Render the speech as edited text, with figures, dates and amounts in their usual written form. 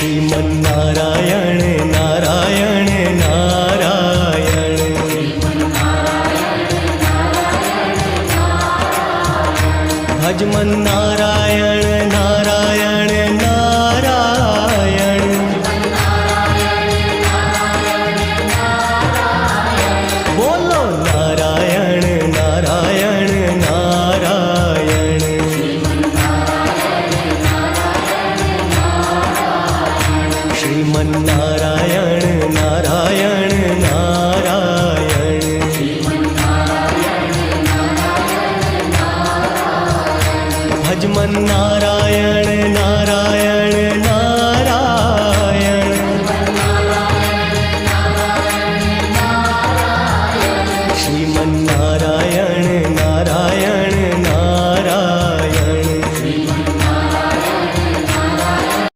श्रीमन्नारायण नारायण नारायण भजमन नारायण नारायण नारायण बोलो नारायण नारायण नारायण श्रीमन्नारायण नारायण